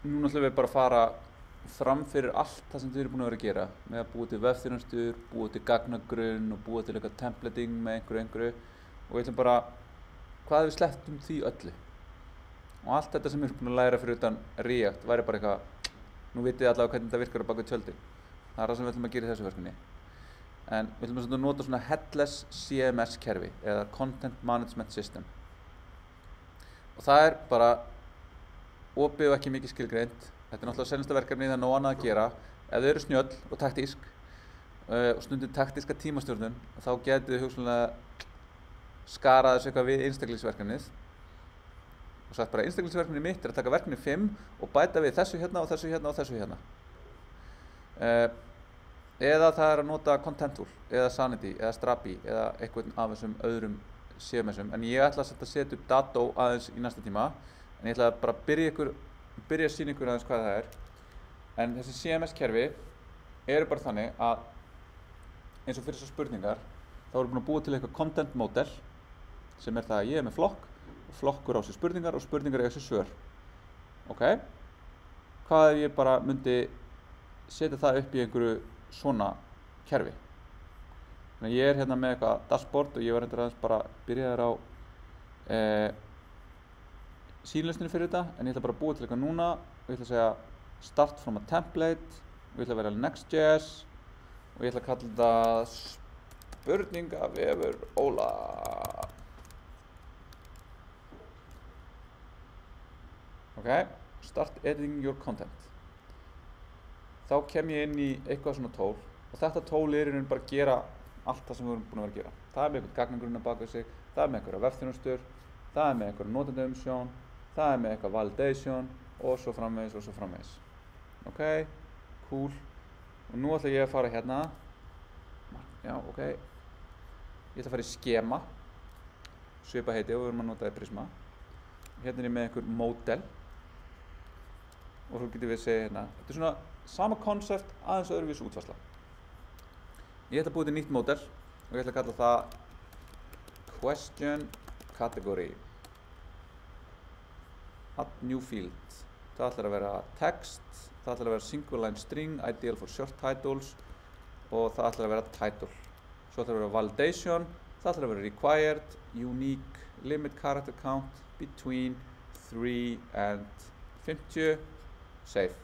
Núna ætlum við bara að fara fram fyrir allt það sem þið eru búin að vera að gera með að búa til vefþjónustur, búa til gagnagrunn og búa til eitthvað templating með einhverju og við ætlum bara hvað ef við slettum því öllu og allt þetta sem við erum búin að læra fyrir utan React væri bara eitthvað, nú vitið þið allavega hvernig þetta virkar á bak við tjöldin. Það er það sem við ætlum að gera í þessu verkefni. En við ætlum að nota svona headless CMS kerfi eða Content Management System og það er bara opið og ekki mikið skilgreint. Þetta er náttúrulega seinasta verkefni, það er nóg annað að gera. Ef þau eru snjöll og taktísk og stundum taktíska tímastjórnun þá getið þið hugsanlega skarað þessu eitthvað við einstaklingsverkefnið og sagt bara einstaklingsverkefni mitt er að taka verkefni 5 og bæta við þessu hérna og þessu hérna og þessu hérna. Eða það er að nota Contentful eða Sanity eða Strapi eða eitthvað af þessum öðrum CMS-um en ég ætla að setja upp Datto aðeins í næsta tíma en ég ætla bara að byrja að sýna ykkur aðeins hvað það er. En þessi CMS-kerfi eru bara þannig að eins og fyrir þessar spurningar þá erum við búin að búa til eitthvað content model sem er það að ég er með flokk og flokkur á sér spurningar og spurningar eiga sér svör. Ok? Hvað ef ég bara myndi setja það upp í einhverju svona kerfi? Þannig að ég er hérna með eitthvað dashboard og ég var reyndar aðeins bara byrjaður á sýnlistinu fyrir þetta en ég ætla bara að búa til eitthvað núna og ég ætla að segja start from a template og ég ætla að vera Next.js og ég ætla að kalla þetta spurningavefur Óla. Ok, start editing your content. Þá kem ég inn í eitthvað svona tól og þetta tól er í raun bara að gera allt það sem við erum búin að vera að gera. Það er með eitthvað gagnagrunn bak við sig, það er með eitthvað vefþjónustur, það er með eitthvað notendaumsjón, það er með eitthvað validation og svo framvegis. Ok, cool. Og nú ætla ég að fara hérna. Já, ok. Ég ætla að fara í skema. Svipa heiti og við erum að nota í Prisma. Hérna er ég með einhver model. Og svo getum við að segja hérna. Þetta er svona sama koncept aðeins öðruvísi útfærsla. Ég ætla að búa til nýtt model og ég ætla að kalla það question category. Add new field. Það ætlar að vera text, það ætlar að vera single line string, ideal for short titles og það ætlar að vera title. Svo ætlar að vera validation, það ætlar að vera required, unique, limit character count, between 3 and 50, save.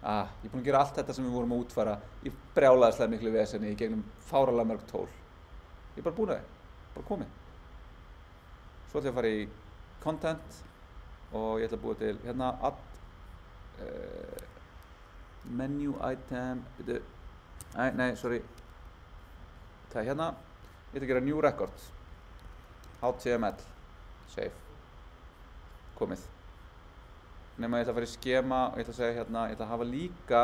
Ég er búinn að gera allt þetta sem við vorum að útfæra í brjálæðislega miklu vesenni í gegnum fáralega mörg tól. Ég er bara búinn að það, bara komið. Svo ætla ég að fara í content og ég ætla að búa til hérna add menu item sorry það er hérna ég ætla að gera new record HTML save komið nema ég ætla að fara í skema og ég ætla að segja hérna ég ætla að hafa líka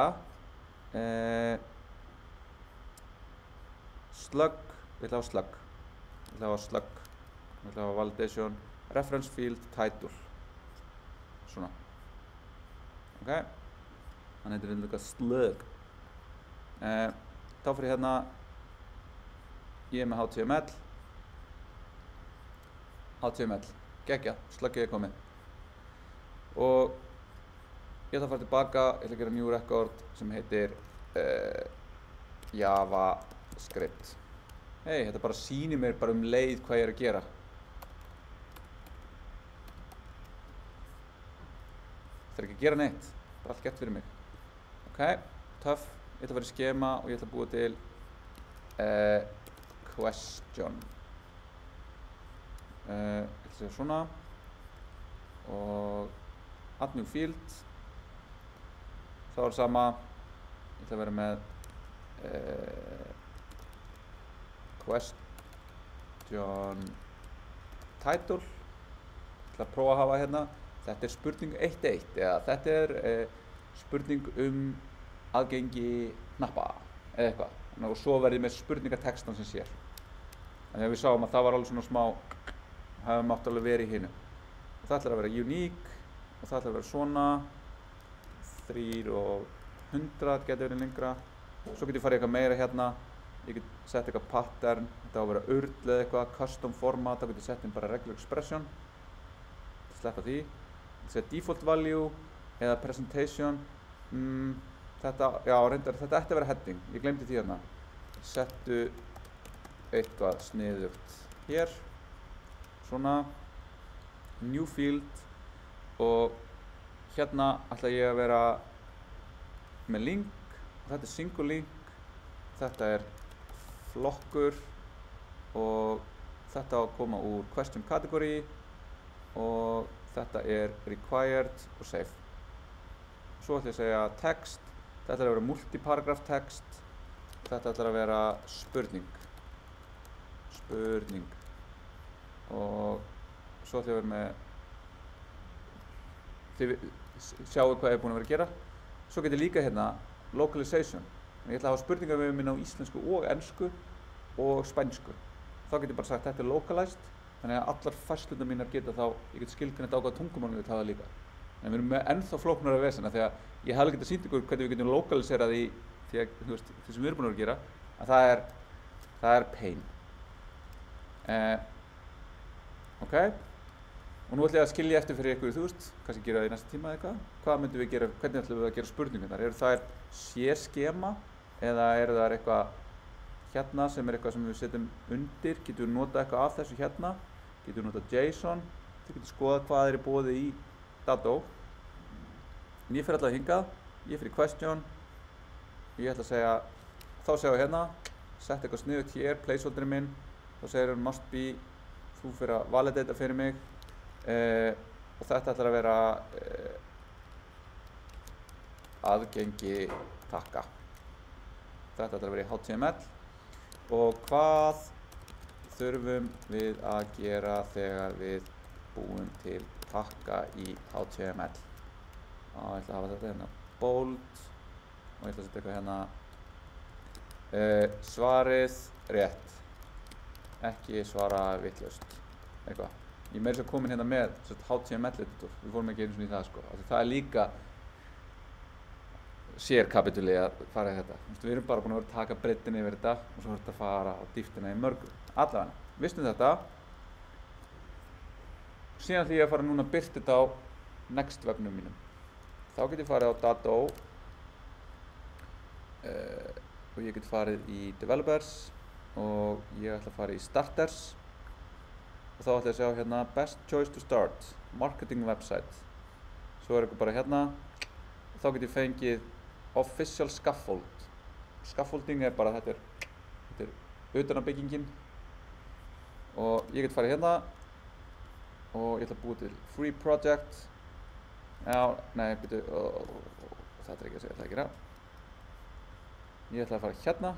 slug ég ætla að hafa slug validation reference field title svona. Ok, hann heitir líka slug. Þá fyrir hérna, ég er með HTML, geggjað, sluggið er komið. Og ég ætla að fara tilbaka, ég ætla að gera new record sem heitir JavaScript. Hey, þetta bara sýnir mér bara leið hvað ég er að gera. Það er ekki að gera neitt, það er allt gett fyrir mig. Ok, töff, ég ætla að fara í skema og ég ætla að búa til question. Ég ætla að segja svona og add new field. Þá er sama, ég ætla að vera með question title. Ég ætla að prófa að hafa hérna. Þetta er spurning 1.1 eða þetta er spurning aðgengi hnappa eða eitthvað og svo verði með spurningatextan sem sér. En þegar við sáum að það var alveg svona smá hefði mátt alveg verið í hinu. Það ætlar að vera unique og það ætlar að vera svona 3 og 100 getur verið lengra. Svo get ég farið eitthvað meira hérna. Ég get sett eitthvað pattern, þetta á að vera url eða eitthvað, custom format, þá get ég sett inn bara regular expression. Sleppa því. default value eða presentation. Þetta, já, reyndar, þetta ætti að vera heading. Ég glemdi því hérna. Settu eitthvað sniðugt hér. Svona. New field. Og hérna ætla ég að vera með link. Þetta er single link. Þetta er flokkur. Og þetta á að koma úr question category. Og þetta er required og save. Svo ætla ég að segja text. Þetta ætlar að vera multiparagraph text. Þetta ætlar að vera spurning. Og svo ætla ég að vera með, þið sjáu hvað ég er búinn að vera að gera. Svo get ég líka hérna localization. Ég ætla að hafa spurningarvefinn minn á íslensku og ensku og spænsku. Þá get ég bara sagt þetta er localized. Þannig að allar færslurnar mínar geta þá, ég get skilgreint á hvaða tungumál ég vil hafa líka. En við erum með ennþá flóknara vesena því að ég hef alveg getað sýnt ykkur hvernig við getum lokaliserað í því að, þú veist, því sem við erum búin að gera, að það er pain. Ok, og nú ætlum ég að skilja eftir fyrir ykkur, þú veist, kannski gera það í næsta tíma eða eitthvað. Hvað myndum við gera, hvernig ætlum við að gera spurningarnar? Eru þær sér skema eða eru þær eitthvað hérna sem er eitthvað sem við setjum undir? Getum við notað eitthvað af þessu hérna? Getum við notað JSON? Þið getum skoðað hvað er í boði í Dado. En ég fer alltaf hingað, ég fer í question, ég ætla að segja, þá segja hérna, sett eitthvað sniðugt hér, placeholderinn minn, þá segir hann must be, þú fyrir að validata fyrir mig, og þetta ætlar að vera aðgengi takka. Þetta ætlar að vera í HTML, og hvað þurfum við að gera þegar við búum til takka í HTML. Og ég ætla að hafa þetta hérna bold og ég ætla að setja eitthvað hérna svarið rétt, ekki svara vitlaust eitthvað. Ég er meira svo komin hérna með HTML editor, við fórum ekki einu svona í það sko. Það er líka sérkapitúli að fara í þetta. Við erum bara búin að vera að taka breiddina yfir þetta og svo þetta að fara á dýptina í mörgu. Allavega, vistum þetta. Síðan því ég að fara núna að birta þetta á Next vefnum mínum. Þá get ég farið á Dado og ég get farið í Developers og ég ætla að fara í Starters og þá ætla ég að sjá hérna Best Choice to Start, Marketing Website. Svo er eitthvað bara hérna og þá get ég fengið Official Scaffold. Scaffolding er bara þetta er utanabyggingin og ég get farið hérna og ég ætla að búa til Free Project. Já, nei, byrju, þetta er ekki að segja, ég ætla að gera. Ég ætla að fara hérna.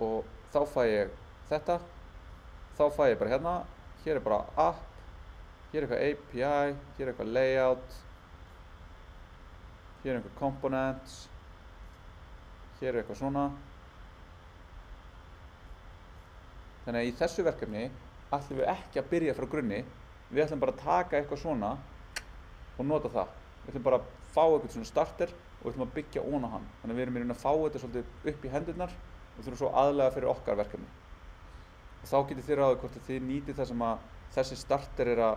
Og þá fæ ég þetta. Þá fæ ég bara hérna. Hér er bara app. Hér er eitthvað API. Hér er eitthvað layout. Hér er eitthvað components. Hér er eitthvað svona. Þannig að í þessu verkefni ætlum við ekki að byrja frá grunni, við ætlum bara að taka eitthvað svona og nota það. Við ætlum bara að fá eitthvað svona starter og við ætlum að byggja ofan á hann. Þannig að við erum í raun að fá þetta svolítið upp í hendurnar og þurfum svo aðlaga fyrir okkar verkefni. Og þá getið þið ráðið hvort þið nýtið það sem að þessi starter er að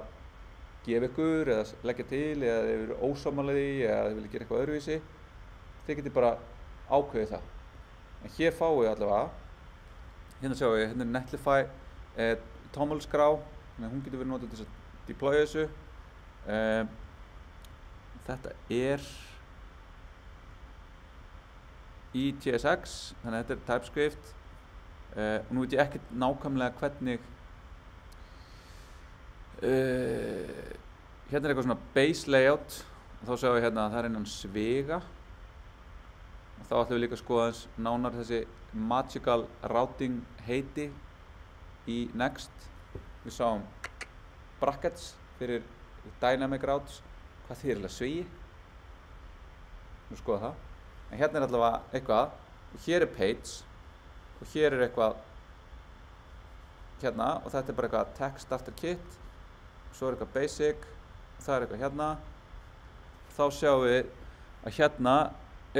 gefa ykkur eða leggja til eða þið eru ósammála því eða þið viljið gera eitthvað öðruvísi. Þið getið bara ákveðið það. En hér fáið þið allavega, hérna sjáum við, hérna er Netlify tómálskrá, þannig að hún getur verið notað til að deploya þessu. Þetta er í TSX, þannig að þetta er TypeScript og nú veit ég ekkert nákvæmlega hvernig hérna er eitthvað svona base layout og þá sjáum við hérna að það er innan sviga og þá ætlum við líka að skoða eins nánar þessi magical routing heiti í Next. Við sáum brackets fyrir dynamic routes, hvað þýðir eiginlega svigi. Nú skoða það. En hérna er allavega eitthvað og hér er page og hér er eitthvað hérna og þetta er bara eitthvað text starter kit og svo er eitthvað basic og það er eitthvað hérna. Þá sjáum við að hérna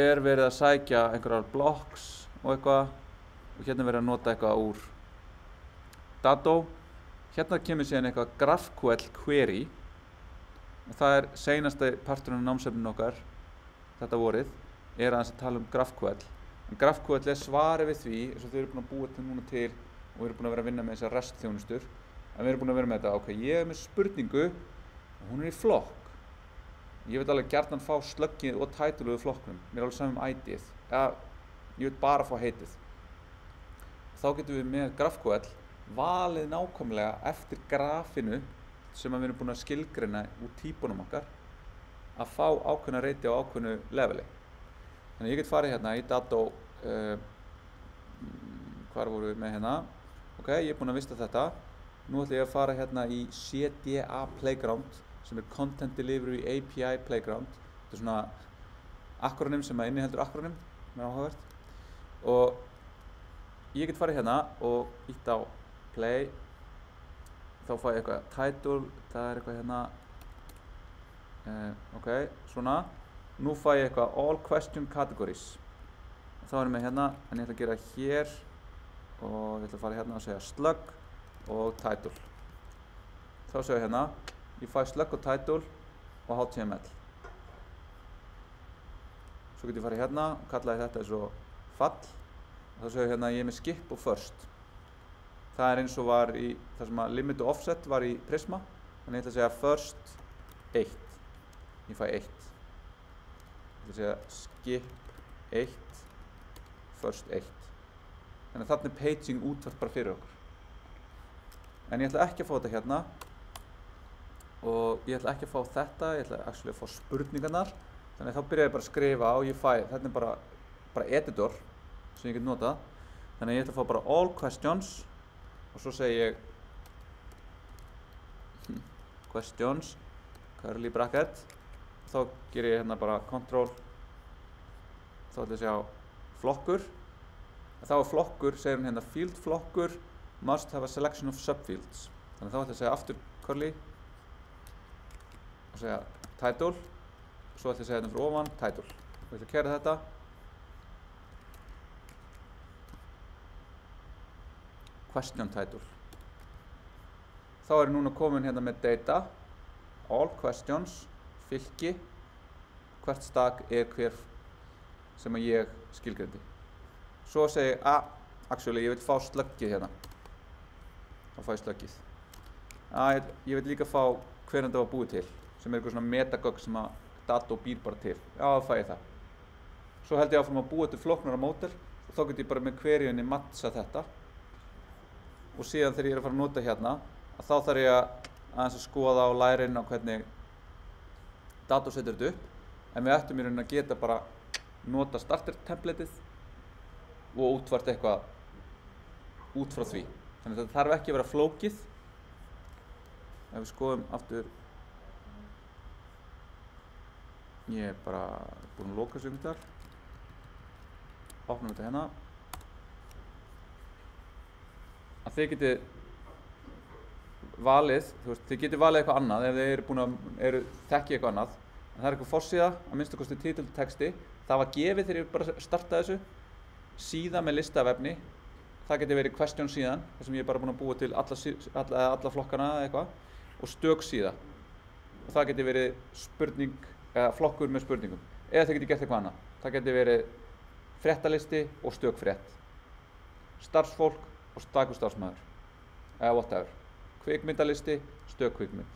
er verið að sækja einhverjar blocks og eitthvað og hérna er verið að nota eitthvað úr Dado. Hérna kemur síðan eitthvað GraphQL query og það seinasta parturinn af námsefninu okkar þetta vorið aðeins að tala GraphQL. En GraphQL svarið við því eins og þau eru búin að búa til núna til og við erum búin að vera að vinna með þessar REST-þjónustur. En við erum búin að vera með þetta, ok, ég með spurningu og hún í flokk. Ég vil alveg gjarnan fá sluggið og titleið flokknum. Mér alveg saman ID-ið. Ég vil bara fá heitið. Þá getum við með GraphQL valið nákvæmlega eftir grafinu sem við erum búin að skilgreina úr típunum okkar að fá ákveðna reyti á ákveðnu leveli. Þannig ég get farið hérna í Datto, hvar vorum við með hérna? Ok, ég er búin að vista þetta. Nú ætla ég að fara hérna í CDA Playground sem Content Delivery API Playground. Þetta svona akronym sem inniheldur akronym, mér áhugavert. Og ég get farið hérna og ítt á Play. Þá fæ ég eitthvað title, það eitthvað hérna. Ok, svona. Nú fæ ég eitthvað all question categories. Þá erum við hérna, en ég ætla að gera hér og ég ætla að fara hérna og segja slug og title. Þá segja ég hérna, ég fæ slug og title og HTML. Svo get ég farið hérna og kalla þetta eins og fall. Þá segja ég hérna, ég er með skip og first. Það eins og var í, það sem að limit og offset var í Prisma. Þannig ég ætla að segja first 1. Ég fæ 1. Ég ætla að segja skip 1, first 1. Þannig að þarna paging útvært bara fyrir okkur. En ég ætla ekki að fá þetta hérna. Og ég ætla ekki að fá þetta, ég ætla actually að fá spurningarnar. Þannig að þá byrja ég bara að skrifa og ég fæ, þetta bara editor sem ég get notað. Þannig að ég ætla að fá bara all questions. Og svo segi ég questions, curly bracket. Þá ger ég hérna bara control. Þá ætla ég að segja flokkur. Þá flokkur, segir hann hérna field flokkur must have a selection of subfields. Þannig þá ætla ég að segja aftur curly. Og segja title. Svo ætla ég að segja hérna fyrir ofan title. Og ég ætla að kæra þetta. Question title. Þá er núna komin hérna með data, all questions, fylki, hvert stag hver sem að ég skilgreindi. Svo segi ég, actually, ég vil fá sluggið hérna. Þá fæ ég sluggið. Ég vil líka fá hvernig þetta var búið til, sem eitthvað svona metagögg sem að Datto býr bara til. Já, þá fæ ég það. Svo held ég áfram að búa til flóknara módel og þá get ég bara með queryinni matcha þetta. Og síðan þegar ég er að fara að nota hérna, að þá þarf ég aðeins að skoða og læra inn á hvernig Datto setur þetta upp. En við ættum í rauninni að geta bara nota starter templateið og útfært eitthvað út frá því. Þannig að þetta þarf ekki að vera flókið. Ef við skoðum aftur, ég er bara búinn að loka þessu einhvern veginn. Opnum þetta hérna. Að þið getið valið, þið getið valið eitthvað annað ef þið eru búin að þekkja eitthvað annað. En það er eitthvað forsíða, að minnsta kosti titill texti. Það var gefið þegar ég bara startaði þessu. Síða með lista af efni. Það geti verið question síðan, þar sem ég er bara búin að búa til alla flokkana eða eitthvað. Og stök síða. Og það geti verið spurning, eða flokkur með spurningum. Eða þið geti gert eitthvað annað. Það geti verið fréttalisti og stök frétt. Starfsfólk og stakur starfsmaður. Eða whatever. Kvikmyndalisti, stök kvikmynd.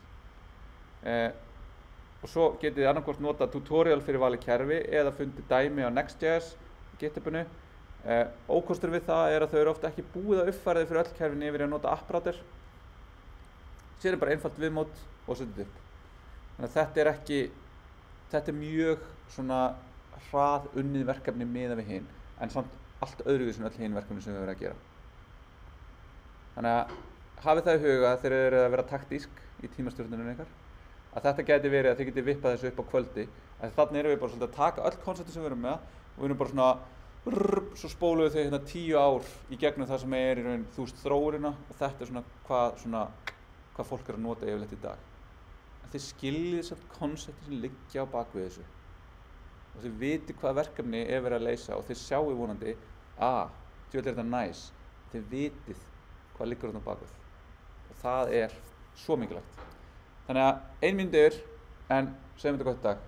Og svo getið þið annarkvort nota tutorial fyrir valið kerfi eða fundið dæmi á Next.js GitHubinu. Ókostur við það er að þau eru ofta ekki búið að uppfæra þau fyrir öll kerfin yfir að nota apprátir. Sér er bara einfalt viðmót og setja þetta upp. Þannig að þetta er mjög svona hrað unnið verkefni miðað við hinn, en samt allt öðruvísi en öll hinn verkefni sem við höfum verið að gera. Þannig að hafið það í huga þegar þið eru að vera taktísk í tímastjórnunum ykkar, að þetta geti verið að þið getið vippað þessu upp á kvöldi, að þannig erum við bara svolítið að taka öll konsepti sem við erum með og við erum bara svona, svo spólum við þau hérna 10 ár í gegnum það sem er í raun þróunina og þetta er hvað fólk er að nota yfirleitt í dag. Að þið skiljið samt konsepti sem liggja á bakvið þessu og þið viti hvað verkefni er verið að leysa og þið sjáu vonandi djöfull er þetta næs, þið vitið hvað liggur þarna á bakvið og það er svo mikilvægt. Þannig að 1 mínútur en segjum þetta gott í dag.